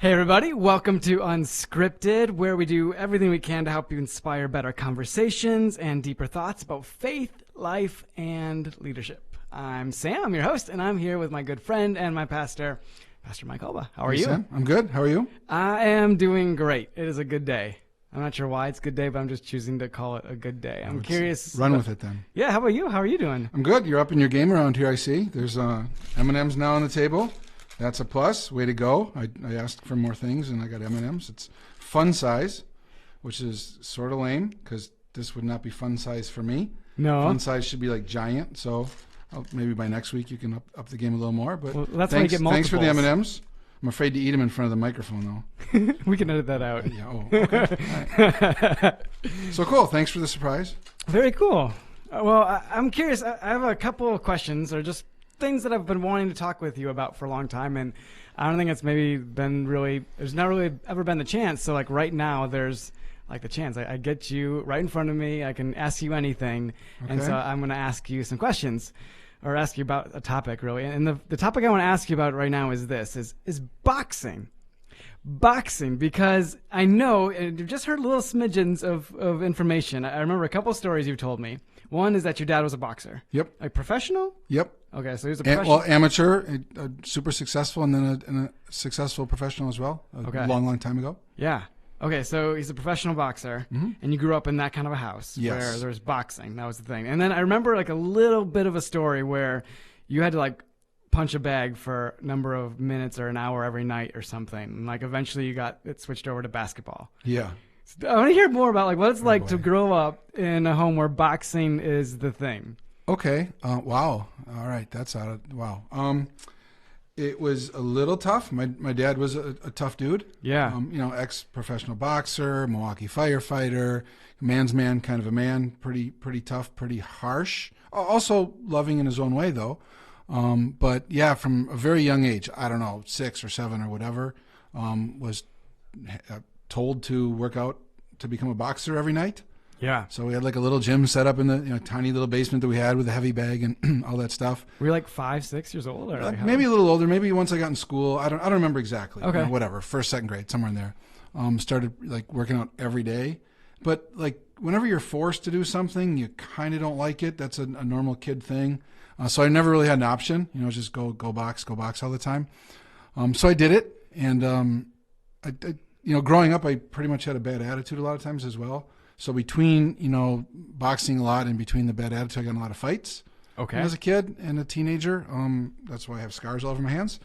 Hey everybody, welcome to Unscripted, where we do everything we can to help you inspire better conversations and deeper thoughts about faith, life, and leadership. I'm Sam, I'm your host, and I'm here with my good friend and my pastor, Pastor Mike Alba. How are you? Sam, I'm good. How are you? I am doing great. It is a good day. I'm not sure why it's a good day, but I'm just choosing to call it a good day. I'm curious. Run with it then. Yeah, how about you? How are you doing? I'm good. You're up in your game around here, I see. There's M&Ms now on the table. That's a plus. Way to go. I asked for more things, and I got M&Ms. It's fun size, which is sort of lame because this would not be fun size for me. No. Fun size should be like giant, so maybe by next week you can up the game a little more. But that's why you get multiples. Thanks for the M&Ms. I'm afraid to eat them in front of the microphone, though. We can edit that out. Yeah. Oh, okay. All right. So cool. Thanks for the surprise. Very cool. Well, I'm curious. I have a couple of questions, or just things that I've been wanting to talk with you about for a long time, and I don't think it's maybe been really. There's not really ever been the chance. So like right now, there's like the chance. I get you right in front of me. I can ask you anything, and so I'm going to ask you some questions. Or ask you about a topic, really. And the topic I want to ask you about right now is this, is boxing. Boxing, because I know, and you've just heard little smidgens of information. I remember a couple stories you've told me. One is that your dad was a boxer. Yep. Like professional? Yep. Okay, so he was a professional. Well, amateur, super successful, and then a successful professional as well. A long time ago. Yeah. Okay, so he's a professional boxer, and you grew up in that kind of a house where there's boxing. That was the thing. And then I remember like a little bit of a story where you had to like punch a bag for a number of minutes or an hour every night or something. And like eventually you got it switched over to basketball. Yeah. So I want to hear more about like what it's like to grow up in a home where boxing is the thing. Okay. Wow. All right. That's out of wow. It was a little tough. My dad was a tough dude. Yeah. Ex-professional boxer, Milwaukee firefighter, man's man, kind of a man, pretty tough, pretty harsh. Also loving in his own way, though. But yeah, from a very young age, I don't know, 6 or 7 or whatever, was told to work out to become a boxer every night. Yeah. So we had like a little gym set up in the tiny little basement that we had with a heavy bag and all that stuff. Were you like 5, 6 years old? Or like maybe a little older. Maybe once I got in school. I don't remember exactly. Okay. Whatever. First, second grade, somewhere in there. Started like working out every day. But like whenever you're forced to do something, you kind of don't like it. That's a normal kid thing. So I never really had an option. Just go box all the time. So I did it. And, growing up, I pretty much had a bad attitude a lot of times as well. So between, boxing a lot and between the bad attitude, I got in a lot of fights. Okay. As a kid and a teenager. That's why I have scars all over my hands.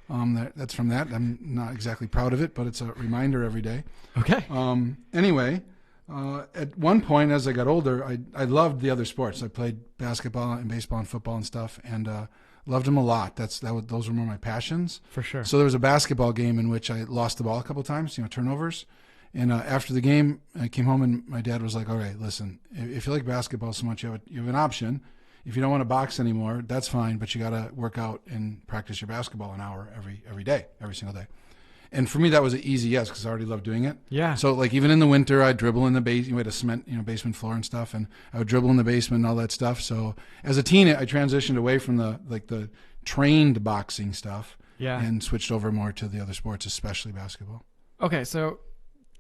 That's from that. I'm not exactly proud of it, but it's a reminder every day. Okay. Anyway, at one point as I got older, I loved the other sports. I played basketball and baseball and football and stuff, and loved them a lot. Those were more my passions. For sure. So there was a basketball game in which I lost the ball a couple of times, turnovers. And after the game, I came home and my dad was like, "All right, listen, if you like basketball so much, you have an option. If you don't want to box anymore, that's fine, but you got to work out and practice your basketball an hour every day, every single day." And for me, that was an easy yes because I already loved doing it. Yeah. So like even in the winter, I'd dribble in the basement. We had a cement, basement floor and stuff, and I would dribble in the basement and all that stuff. So as a teen, I transitioned away from the trained boxing stuff, and switched over more to the other sports, especially basketball. Okay, so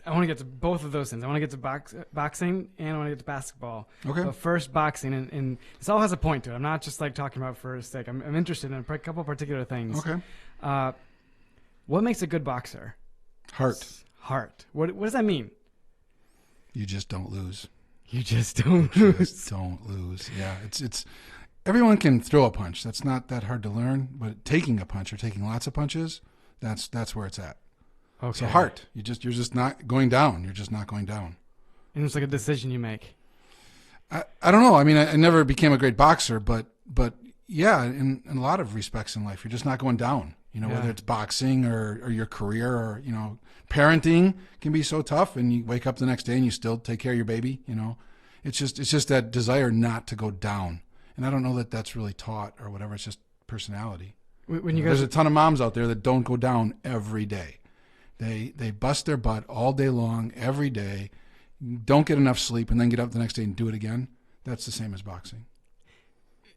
I want to get to both of those things. I want to get to boxing and I want to get to basketball. Okay. But first, boxing, and this all has a point to it. I'm not just like talking about for a sake. I'm interested in a couple particular things. Okay. What makes a good boxer? Heart. What does that mean? You just don't lose. You just don't lose. Just don't lose. Yeah. It's everyone can throw a punch. That's not that hard to learn. But taking a punch or taking lots of punches, that's where it's at. Okay. So heart, you're just not going down. You're just not going down. And it's like a decision you make. I don't know. I mean, I never became a great boxer, but yeah, in a lot of respects in life, you're just not going down. Whether it's boxing or your career or parenting can be so tough, and you wake up the next day and you still take care of your baby. It's just that desire not to go down. And I don't know that that's really taught or whatever. It's just personality. There's a ton of moms out there that don't go down every day. They bust their butt all day long, every day, don't get enough sleep, and then get up the next day and do it again. That's the same as boxing.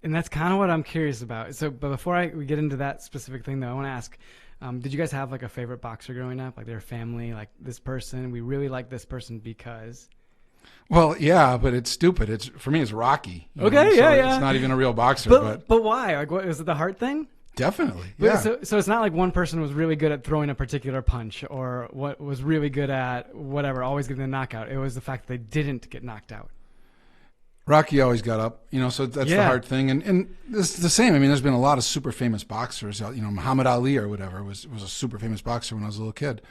And that's kind of what I'm curious about. So, but before we get into that specific thing, though, I want to ask, Did you guys have like a favorite boxer growing up? Like their family, like this person, we really like this person because. Well, yeah, but it's stupid. It's for me, it's Rocky. Okay, yeah. It's not even a real boxer, but why? Like, what was it? The heart thing? Definitely, yeah. So it's not like one person was really good at throwing a particular punch, or what was really good at whatever, always getting a knockout. It was the fact that they didn't get knocked out. Rocky always got up, so that's the hard thing. And it's the same. I mean, there's been a lot of super famous boxers. Muhammad Ali or whatever was a super famous boxer when I was a little kid.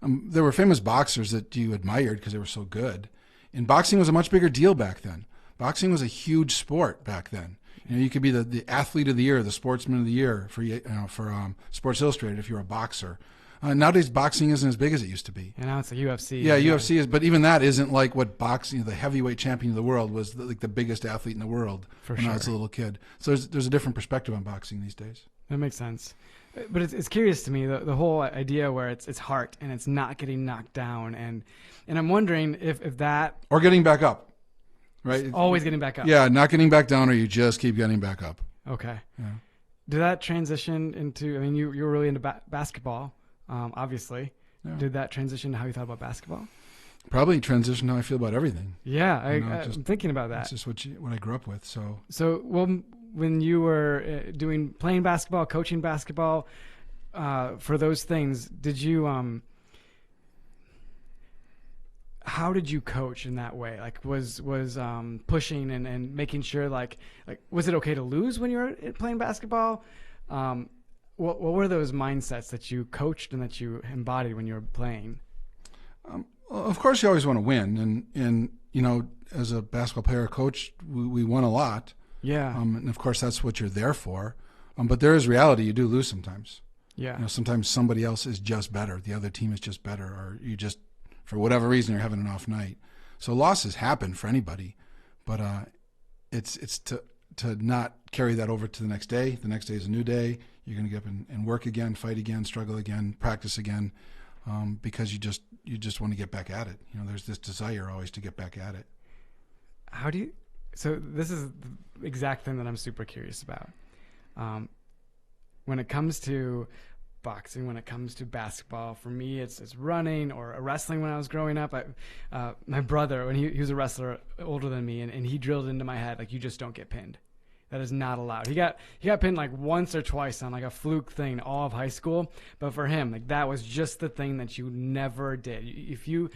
There were famous boxers that you admired because they were so good. And boxing was a much bigger deal back then. Boxing was a huge sport back then. You could be the athlete of the year, the sportsman of the year for Sports Illustrated if you're a boxer. Nowadays, boxing isn't as big as it used to be. And now it's the UFC. Yeah, UFC is, but even that isn't like what boxing, the heavyweight champion of the world was like the biggest athlete in the world when I was a little kid. So there's a different perspective on boxing these days. That makes sense. But it's curious to me, the whole idea where it's heart and it's not getting knocked down. And I'm wondering if that... Or getting back up, right? It's always getting back up. Yeah, not getting back down or you just keep getting back up. Okay. Yeah. Did that transition into... I mean, you were really into basketball. Obviously. Yeah. Did that transition to how you thought about basketball? Probably transition how I feel about everything. Yeah, I'm thinking about that. It's just what I grew up with. So when you were playing basketball, coaching basketball, for those things, did you how did you coach in that way? Like was pushing and making sure like was it okay to lose when you were playing basketball? What were those mindsets that you coached and that you embodied when you were playing? Of course, you always want to win, and as a basketball player or coach, we won a lot. Yeah. And of course, that's what you're there for. But there is reality; you do lose sometimes. Yeah. Sometimes somebody else is just better. The other team is just better, or you just, for whatever reason, you're having an off night. So losses happen for anybody, but it's to not carry that over to the next day. The next day is a new day. You're going to get up and work again, fight again, struggle again, practice again, because you just want to get back at it. There's this desire always to get back at it. How do you? So this is the exact thing that I'm super curious about. When it comes to boxing, when it comes to basketball, for me, it's running or wrestling. When I was growing up, my brother, when he was a wrestler older than me, and he drilled into my head like, you just don't get pinned. That is not allowed. He got pinned like once or twice on like a fluke thing all of high school, but for him, like that was just the thing that you never did. If you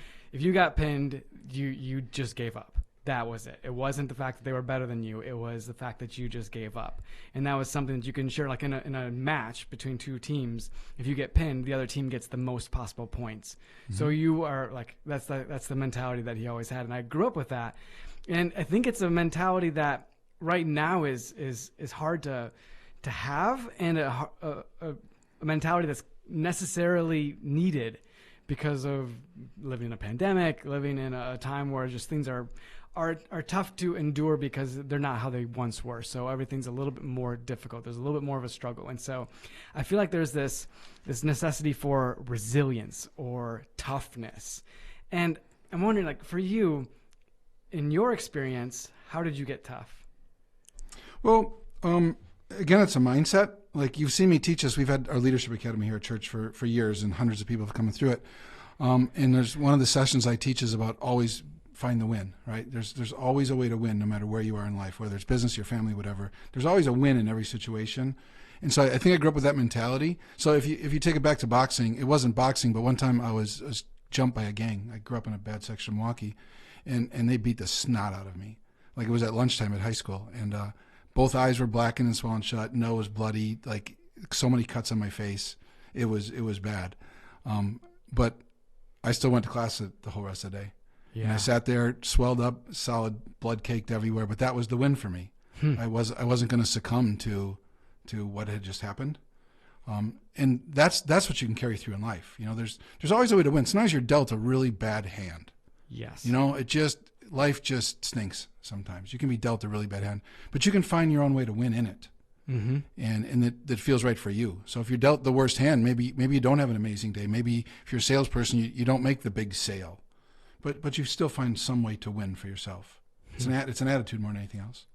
got pinned, you just gave up. That was it. It wasn't the fact that they were better than you. It was the fact that you just gave up. And that was something that you can share, like in a match between two teams. If you get pinned, the other team gets the most possible points. Mm-hmm. So you are like, that's the mentality that he always had. And I grew up with that. And I think it's a mentality that right now is hard to have, and a mentality that's necessarily needed because of living in a pandemic, living in a time where just things are tough to endure because they're not how they once were. So everything's a little bit more difficult. There's a little bit more of a struggle. And so I feel like there's this necessity for resilience or toughness. And I'm wondering, like, for you, in your experience, how did you get tough? Well, again, it's a mindset. Like you've seen me teach us. We've had our leadership academy here at church for years, and hundreds of people have come through it. And there's one of the sessions I teach is about always find the win, right? There's always a way to win no matter where you are in life, whether it's business, your family, whatever. There's always a win in every situation. And so I think I grew up with that mentality. So if you take it back to boxing, it wasn't boxing, but one time I was jumped by a gang. I grew up in a bad section of Milwaukee, and they beat the snot out of me. Like it was at lunchtime at high school, and both eyes were blackened and swollen shut, nose bloody, like so many cuts on my face. It was bad. But I still went to class the whole rest of the day. Yeah. And I sat there, swelled up, solid blood caked everywhere. But that was the win for me. I wasn't going to succumb to what had just happened. And that's what you can carry through in life. There's always a way to win. Sometimes you're dealt a really bad hand. Yes. Life just stinks sometimes. You can be dealt a really bad hand, but you can find your own way to win in it. Mm-hmm. And that feels right for you. So if you're dealt the worst hand, maybe you don't have an amazing day. Maybe if you're a salesperson, you don't make the big sale, but you still find some way to win for yourself. It's an attitude more than anything else.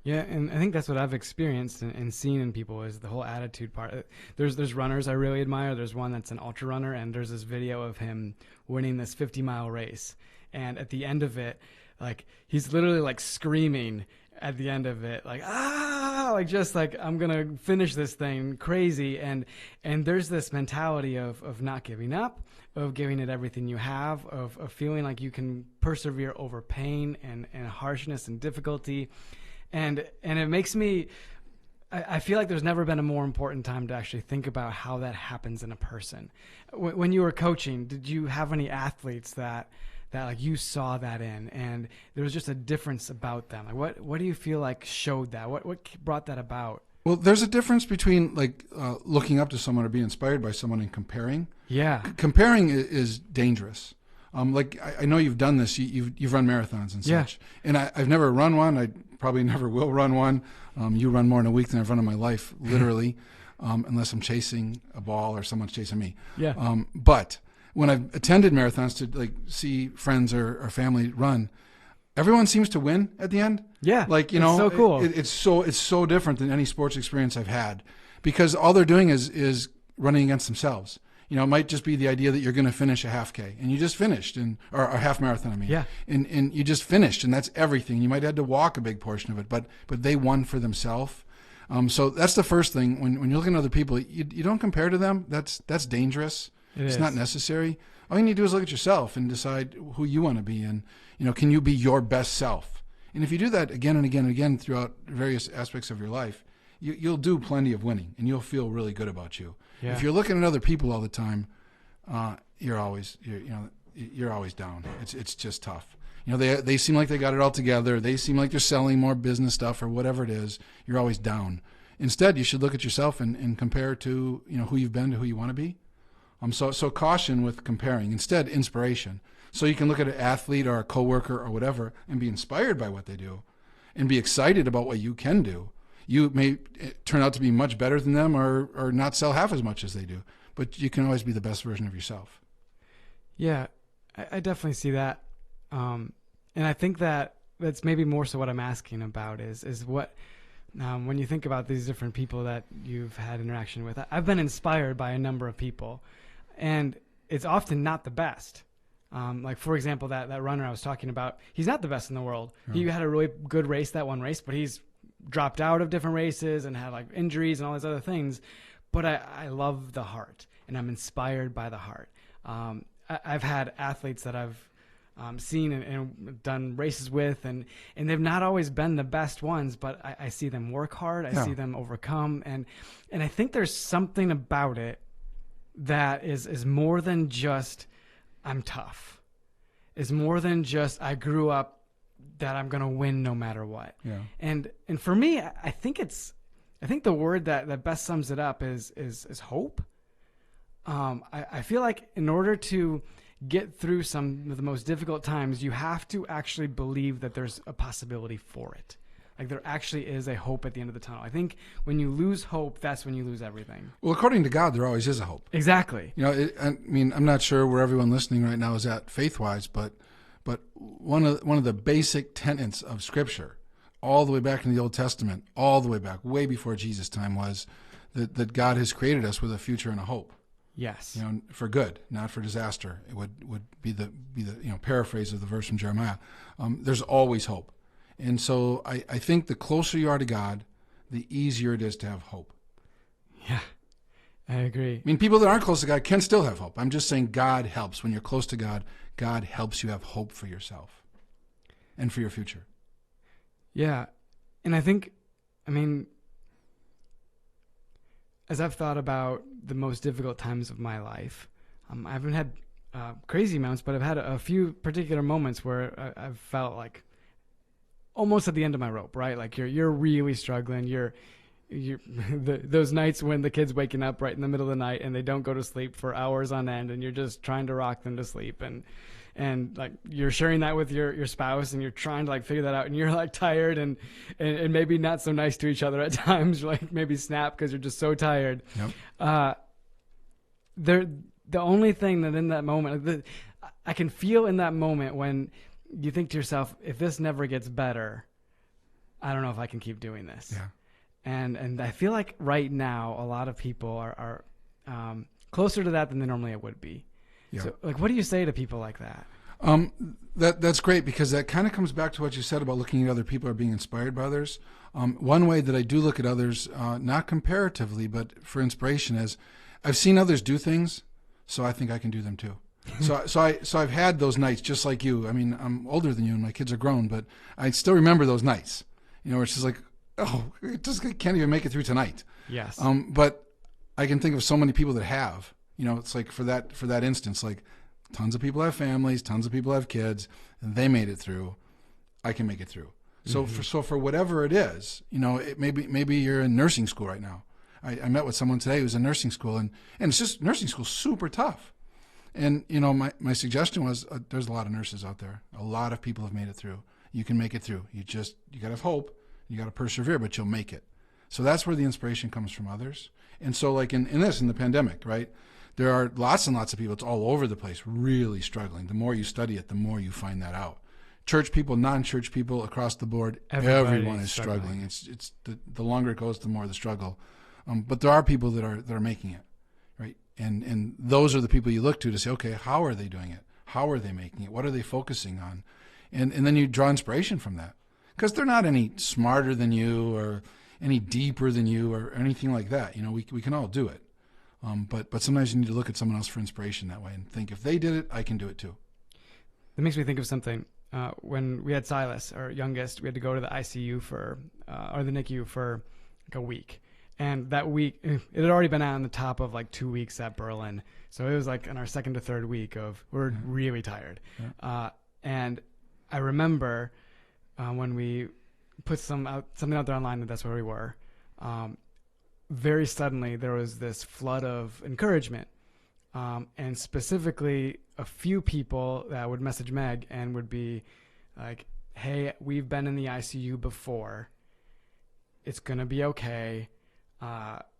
Yeah, and I think that's what I've experienced and seen in people is the whole attitude part. There's runners I really admire. There's one that's an ultra runner, and there's this video of him winning this 50-mile race. And at the end of it, like he's literally like screaming at the end of it, like like just like I'm gonna finish this thing, crazy. And there's this mentality of not giving up, of giving it everything you have, of feeling like you can persevere over pain and harshness and difficulty. And it makes me, I feel like there's never been a more important time to actually think about how that happens in a person. When you were coaching, did you have any athletes that like you saw that in, and there was just a difference about them? Like what do you feel like showed that? What brought that about? Well, there's a difference between like looking up to someone or being inspired by someone and comparing. Yeah. Comparing is dangerous. Like I know you've done this. You've run marathons and such, and I've never run one. I probably never will run one. You run more in a week than I've run in my life, literally, unless I'm chasing a ball or someone's chasing me. Yeah. But when I've attended marathons to like see friends or family run, everyone seems to win at the end. Yeah. Like it's so cool. It's so different than any sports experience I've had, because all they're doing is running against themselves. You know, it might just be the idea that you're going to finish a half K and you just finished, or a half marathon, I mean. Yeah. And you just finished, and that's everything. You might have had to walk a big portion of it, but they won for themselves. So that's the first thing. When you're looking at other people, you don't compare to them. That's dangerous. It's not necessary. All you need to do is look at yourself and decide who you want to be, and can you be your best self? And if you do that again and again and again throughout various aspects of your life, you'll do plenty of winning, and you'll feel really good about you. Yeah. If you're looking at other people all the time, you're always down. It's just tough. They seem like they got it all together. They seem like they're selling more business stuff or whatever it is. You're always down. Instead, you should look at yourself and compare to who you've been to who you want to be. So caution with comparing. Instead, inspiration. So you can look at an athlete or a coworker or whatever and be inspired by what they do, and be excited about what you can do. You may turn out to be much better than them, or not sell half as much as they do, but you can always be the best version of yourself. Yeah, I definitely see that. And I think that's maybe more so what I'm asking about is what, when you think about these different people that you've had interaction with, I've been inspired by a number of people, and it's often not the best. Like, for example, that runner I was talking about, he's not the best in the world. He had a really good race, that one race, but he's dropped out of different races and had like injuries and all these other things. But I love the heart, and I'm inspired by the heart. I've had athletes that I've seen and done races with, and they've not always been the best ones, but I see them work hard. I see them overcome. And I think there's something about it that is more than just I'm tough. Is more than just I grew up that I'm going to win no matter what. Yeah. And for me, I think the word that best sums it up is hope. I feel like in order to get through some of the most difficult times, you have to actually believe that there's a possibility for it. Like there actually is a hope at the end of the tunnel. I think when you lose hope, that's when you lose everything. Well, according to God, there always is a hope. Exactly. I'm not sure where everyone listening right now is at faith-wise, but one of the basic tenets of Scripture, all the way back in the Old Testament, all the way back, way before Jesus' time, was that God has created us with a future and a hope. Yes. For good, not for disaster. It would be the paraphrase of the verse from Jeremiah. There's always hope. And so I think the closer you are to God, the easier it is to have hope. Yeah, I agree. I mean, people that aren't close to God can still have hope. I'm just saying God helps. When you're close to God, God helps you have hope for yourself and for your future. Yeah. And I think, as I've thought about the most difficult times of my life, I haven't had crazy amounts, but I've had a few particular moments where I've felt like almost at the end of my rope, right? Like you're really struggling. Those nights when the kid's waking up right in the middle of the night and they don't go to sleep for hours on end, and you're just trying to rock them to sleep, and like you're sharing that with your spouse, and you're trying to like figure that out, and you're like tired and maybe not so nice to each other at times, like maybe snap because you're just so tired. Yep. The only thing that in that moment I can feel in that moment when you think to yourself, if this never gets better, I don't know if I can keep doing this. Yeah. And I feel like right now a lot of people are closer to that than they normally would be. Yeah. So, like, what do you say to people like that? That's great, because that kind of comes back to what you said about looking at other people or being inspired by others. One way that I do look at others, not comparatively, but for inspiration, is I've seen others do things, so I think I can do them too. So I've had those nights just like you. I mean, I'm older than you and my kids are grown, but I still remember those nights. Where it's just like, oh, I can't even make it through tonight. Yes. But I can think of so many people that have. It's like for that instance, like tons of people have families, tons of people have kids, and they made it through. I can make it through. So for whatever it is, it maybe you're in nursing school right now. I met with someone today who's in nursing school, and it's just nursing school super tough. And my suggestion was there's a lot of nurses out there. A lot of people have made it through. You can make it through. You got to have hope. You got to persevere, but you'll make it. So that's where the inspiration comes from others. And so like in the pandemic, right? There are lots and lots of people, it's all over the place, really struggling. The more you study it, the more you find that out. Church people, non-church people, across the board, everyone is struggling. It's the longer it goes, the more the struggle. But there are people that are making it, right? And those are the people you look to say, okay, how are they doing it? How are they making it? What are they focusing on? And then you draw inspiration from that, because they're not any smarter than you or any deeper than you or anything like that. We can all do it. But sometimes you need to look at someone else for inspiration that way and think, if they did it, I can do it too. That makes me think of something. When we had Silas, our youngest, we had to go to the ICU or the NICU for like a week. And that week, it had already been on the top of like 2 weeks at Berlin. So it was like in our second to third week we're really tired. Yeah. And I remember when we put something out there online that's where we were, very suddenly there was this flood of encouragement. And specifically a few people that would message Meg and would be like, hey, we've been in the ICU before. It's going to be okay.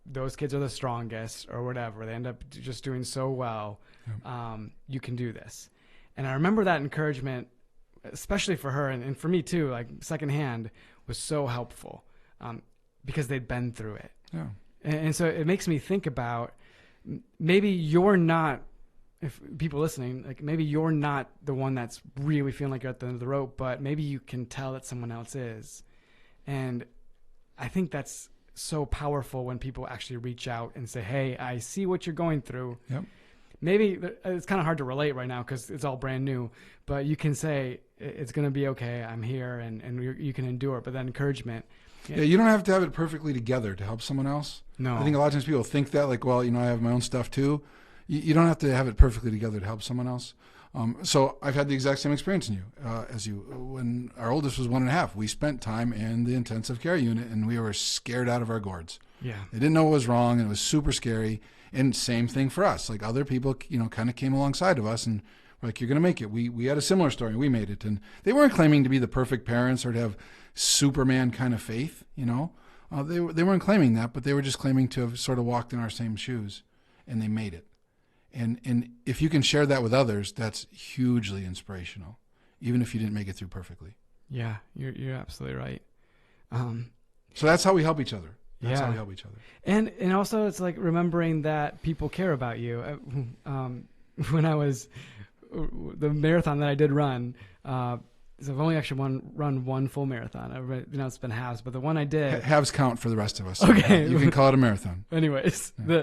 Those kids are the strongest or whatever. They end up just doing so well. Yeah. You can do this. And I remember that encouragement, especially for her and for me too, like secondhand, was so helpful because they'd been through it. Yeah. And so it makes me think about maybe you're not, if people listening, like maybe you're not the one that's really feeling like you're at the end of the rope, but maybe you can tell that someone else is. And I think that's so powerful when people actually reach out and say, hey, I see what you're going through. Yep. Maybe it's kind of hard to relate right now because it's all brand new, but you can say it's going to be okay. I'm here and you can endure. But that encouragement. Yeah, you don't have to have it perfectly together to help someone else. No. I think a lot of times people think that, like, well, I have my own stuff too. You don't have to have it perfectly together to help someone else. So I've had the exact same experience as you. When our oldest was 1.5, we spent time in the intensive care unit and we were scared out of our gourds. Yeah. They didn't know what was wrong and it was super scary. And same thing for us. Like other people, kind of came alongside of us and were like, you're going to make it. We had a similar story. We made it. And they weren't claiming to be the perfect parents or to have Superman kind of faith, They weren't claiming that, but they were just claiming to have sort of walked in our same shoes, and they made it. And if you can share that with others, that's hugely inspirational, even if you didn't make it through perfectly. Yeah, you're absolutely right. So that's how we help each other. That's how we help each other. And also it's like remembering that people care about you. When I was the marathon that I did run, so I've only actually run one full marathon. It's been halves, but the one I did. Halves count for the rest of us. Okay. You can call it a marathon. Anyways, yeah.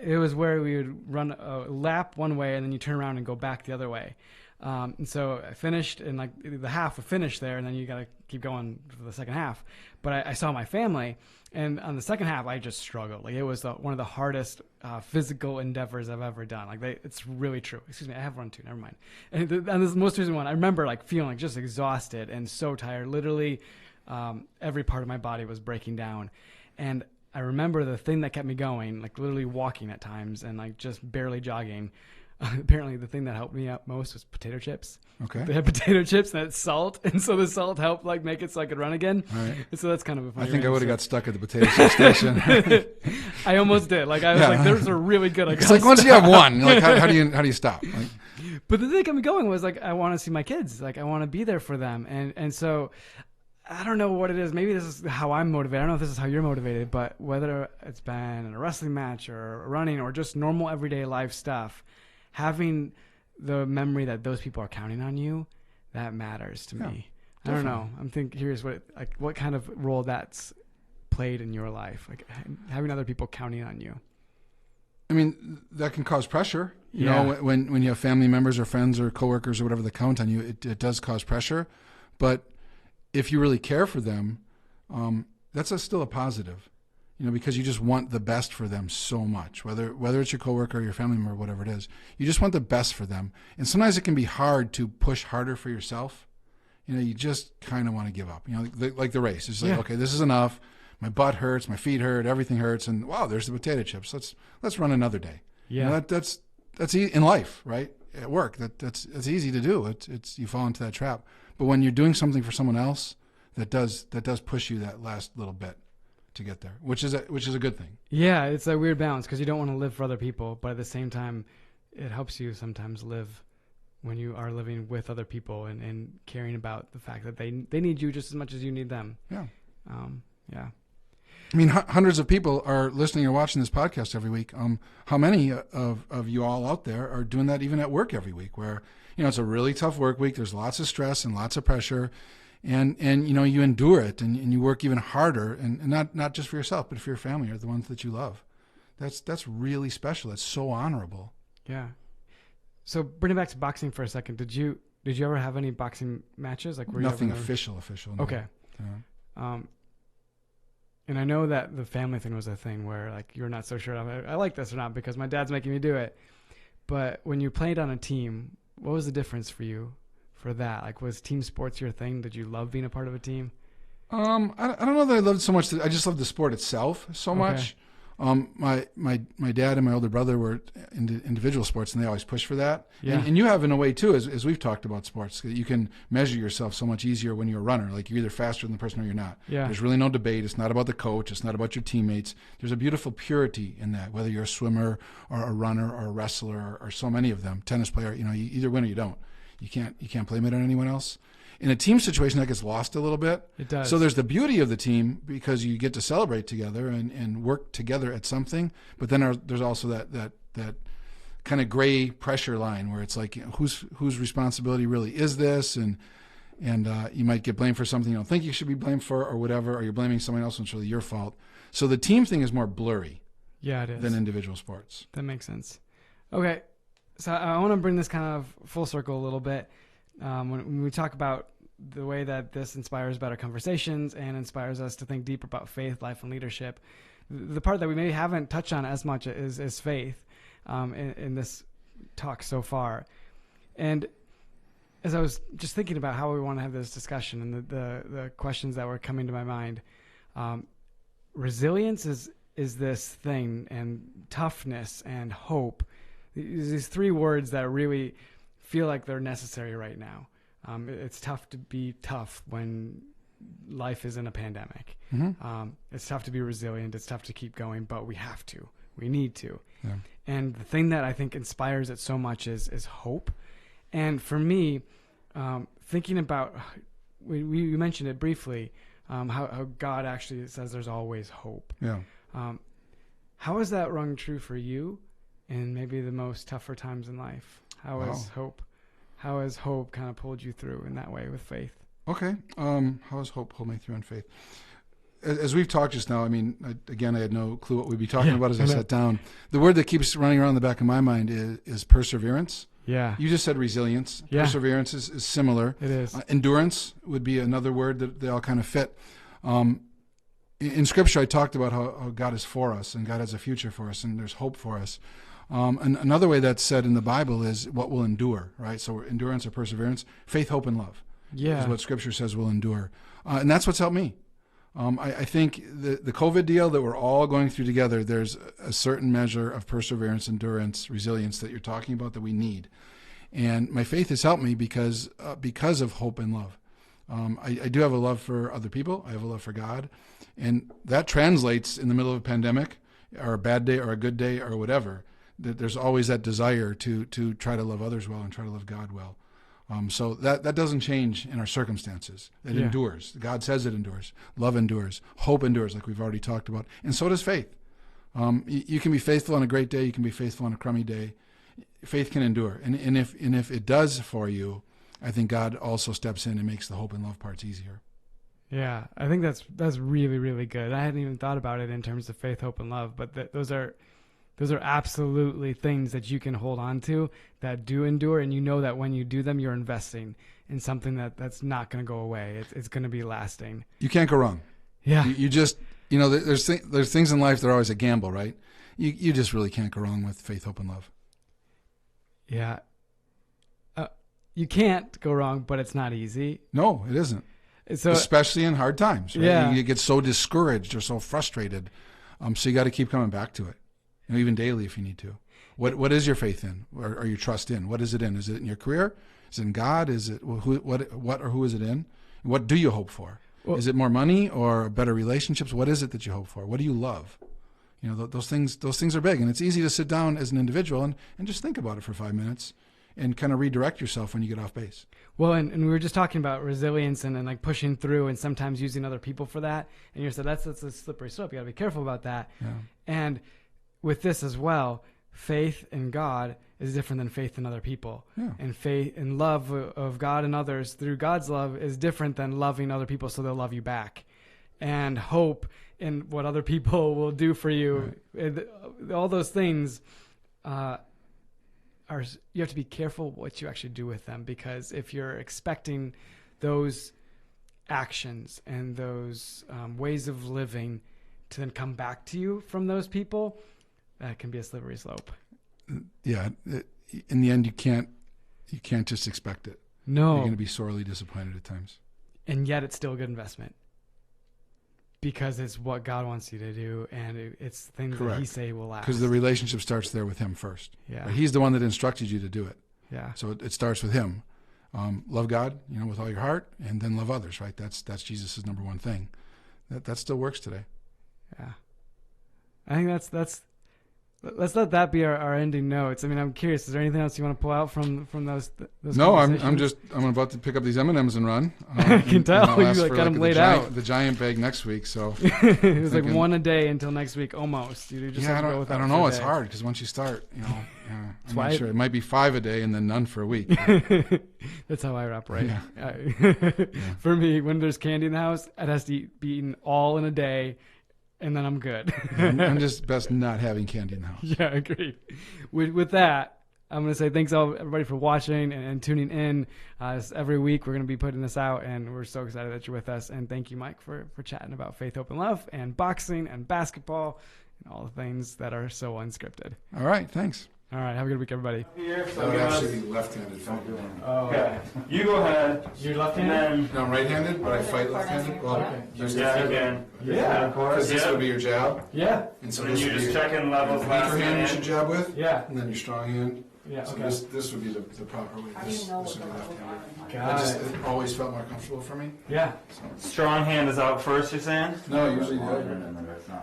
It was where we would run a lap one way and then you turn around and go back the other way. And so I finished and like the half would finish there and then you got to keep going for the second half. But I saw my family and on the second half, I just struggled. Like it was one of the hardest physical endeavors I've ever done. Like it's really true. Excuse me. I have run too. Never mind. And this is the most recent one. I remember like feeling like just exhausted and so tired. Literally every part of my body was breaking down. And I remember the thing that kept me going, like literally walking at times and like just barely jogging. Apparently the thing that helped me out most was potato chips. Okay. They had potato chips and it's salt. And so the salt helped like make it so I could run again. All right. And so that's kind of a funny I think I would have answer. got stuck at the potato chip station. I almost did. Like I was like, those are really good. It's like once you have one, like how do you stop? Like, but the thing that kept me going was like, I want to see my kids. Like I want to be there for them. And so I don't know what it is. Maybe this is how I'm motivated. I don't know if this is how you're motivated, but whether it's been in a wrestling match or running or just normal everyday life stuff, having the memory that those people are counting on you, that matters to me. I don't know. I'm curious what kind of role that's played in your life, like having other people counting on you. I mean, that can cause pressure. You know, when you have family members or friends or coworkers or whatever that count on you, it does cause pressure. But if you really care for them, that's still a positive, you know, because you just want the best for them so much, whether it's your coworker or your family member or whatever it is, you just want the best for them. And sometimes it can be hard to push harder for yourself. You know, you just kind of want to give up, you know, like the race. It's like, okay, this is enough. My butt hurts, my feet hurt, everything hurts. And wow, there's the potato chips. Let's run another day. Yeah. You know, that's in life, right? At work, that's easy to do. It's you fall into that trap. But when you're doing something for someone else, that does push you that last little bit to get there, which is a good thing. Yeah, it's a weird balance because you don't want to live for other people, but at the same time, it helps you sometimes live when you are living with other people and caring about the fact that they need you just as much as you need them. Yeah. Yeah. I mean, hundreds of people are listening or watching this podcast every week. How many of you all out there are doing that even at work every week where, you know, it's a really tough work week. There's lots of stress and lots of pressure and you know, you endure it and you work even harder and not just for yourself, but for your family or the ones that you love. That's really special. It's so honorable. Yeah. So bring it back to boxing for a second. Did you ever have any boxing matches? Like, were nothing you ever official. No. Okay. Yeah. And I know that the family thing was a thing where like you're not so sure I like this or not because my dad's making me do it. But when you played on a team, what was the difference for you for that? Like, was team sports your thing? Did you love being a part of a team? I don't know that I loved so much. I just loved the sport itself so much. My dad and my older brother were into individual sports, and they always push for that. Yeah. And you have in a way too, as we've talked about sports, you can measure yourself so much easier when you're a runner. Like you're either faster than the person or you're not. Yeah. There's really no debate. It's not about the coach. It's not about your teammates. There's a beautiful purity in that, whether you're a swimmer or a runner or a wrestler or so many of them. Tennis player, you know, you either win or you don't. You can't blame it on anyone else. In a team situation, that gets lost a little bit. It does. So there's the beauty of the team because you get to celebrate together and work together at something. But then there's also that kind of gray pressure line where it's like, you know, whose responsibility really is this? And you might get blamed for something you don't think you should be blamed for or whatever, or you're blaming someone else when it's really your fault. So the team thing is more blurry. Yeah, it is. Than individual sports. That makes sense. Okay. So I want to bring this kind of full circle a little bit. When we talk about the way that this inspires better conversations and inspires us to think deeper about faith, life, and leadership, the part that we maybe haven't touched on as much is faith in this talk so far. And as I was just thinking about how we want to have this discussion and the questions that were coming to my mind, resilience is this thing, and toughness and hope. These three words that really feel like they're necessary right now. It's tough to be tough when life is in a pandemic. Mm-hmm. It's tough to be resilient. It's tough to keep going, but we have to. We need to. Yeah. And the thing that I think inspires it so much is hope. And for me, thinking about, we mentioned it briefly, how God actually says there's always hope. Yeah. How has that rung true for you in maybe the most tougher times in life? How has hope kind of pulled you through in that way with faith? Okay. How has hope pulled me through in faith? As we've talked just now, I mean, I had no clue what we'd be talking about as I sat down. The word that keeps running around the back of my mind is perseverance. Yeah. You just said resilience. Yeah. Perseverance is similar. It is. Endurance would be another word that they all kind of fit. In Scripture, I talked about how God is for us and God has a future for us and there's hope for us. And another way that's said in the Bible is what will endure, right? So endurance or perseverance, faith, hope, and love is what Scripture says will endure. And that's what's helped me. I think the COVID deal that we're all going through together, there's a certain measure of perseverance, endurance, resilience that you're talking about that we need. And my faith has helped me because of hope and love. I do have a love for other people. I have a love for God. And that translates in the middle of a pandemic or a bad day or a good day or whatever. There's always that desire to try to love others well and try to love God well. So that doesn't change in our circumstances. It endures. God says it endures. Love endures. Hope endures, like we've already talked about. And so does faith. You can be faithful on a great day. You can be faithful on a crummy day. Faith can endure. And if it does for you, I think God also steps in and makes the hope and love parts easier. Yeah, I think that's really, really good. I hadn't even thought about it in terms of faith, hope, and love, but those are absolutely things that you can hold on to that do endure, and you know that when you do them, you're investing in something that's not going to go away. It's going to be lasting. You can't go wrong. Yeah. You just, there's things in life that are always a gamble, right? You just really can't go wrong with faith, hope, and love. Yeah. You can't go wrong, but it's not easy. No, it isn't. So, especially in hard times, right? Yeah. You get so discouraged or so frustrated. So you got to keep coming back to it, even daily if you need to. What is your faith in, or your trust in? What is it in? Is it in your career? Is it in God? Is it who is it in? What do you hope for? Well, is it more money or better relationships? What is it that you hope for? What do you love? Those things are big, and it's easy to sit down as an individual and just think about it for 5 minutes and kind of redirect yourself when you get off base. Well, and we were just talking about resilience and like pushing through and sometimes using other people for that. And you said that's a slippery slope. You got to be careful about that. Yeah. And with this as well, faith in God is different than faith in other people. Yeah. And faith and love of God and others through God's love is different than loving other people so they'll love you back. And hope in what other people will do for you. Right. All those things you have to be careful what you actually do with them, because if you're expecting those actions and those ways of living to then come back to you from those people, that can be a slippery slope. Yeah, in the end, you can't just expect it. No, you're going to be sorely disappointed at times. And yet, it's still a good investment because it's what God wants you to do, and it's things Correct. that He say will last. Because the relationship starts there with Him first. Yeah, right? He's the one that instructed you to do it. Yeah. So it starts with Him. Love God, with all your heart, and then love others. Right. That's Jesus' number one thing. That still works today. Yeah. I think that's. Let's let that be our ending notes. I mean, I'm curious. Is there anything else you want to pull out from those? No, I'm about to pick up these M&Ms and run. I can tell you got them laid out. The giant bag next week. So it was like one a day until next week, almost. You just I don't know. It's hard because once you start, I'm not sure. It might be 5 a day and then none for a week. That's how I operate. Yeah. For me, when there's candy in the house, it has to be eaten all in a day. And then I'm good. I'm just best not having candy in the house. Yeah, agreed. With that, I'm going to say thanks everybody for watching and tuning in. Every week we're going to be putting this out, and we're so excited that you're with us. And thank you, Mike, for chatting about faith, hope, and love, and boxing, and basketball, and all the things that are so unscripted. All right, thanks. All right, have a good week, everybody. I would actually be left-handed. Okay. You go ahead. You're left-handed? No, I'm right-handed, but I fight left-handed. Well, okay. Again. Yeah, of course. Because this would be your jab. Yeah. And so and this you're would just be checking levels your last weaker hand you hand. should jab with. Yeah. And then your strong hand. Yeah, so okay. this would be the proper way. This would be left-handed. Got It always felt more comfortable for me. Yeah. Strong hand is out first, you're saying? No, usually the other.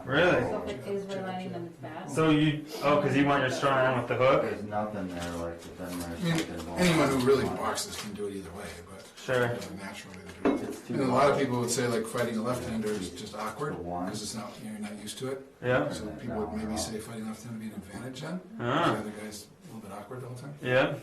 Really? So if it is relating, then it's bad. So because you want your strong hand with the hook? There's nothing there like it, then there's something more. Anyone who really boxes can do it either way, but Sure. it's a natural way to do it. And a lot of people would say like fighting a left-hander is just awkward because it's not you're not used to it. Yeah. So people would maybe say fighting left-handed would be an advantage then. Ah. The other guy's a little bit awkward the whole time. Yeah.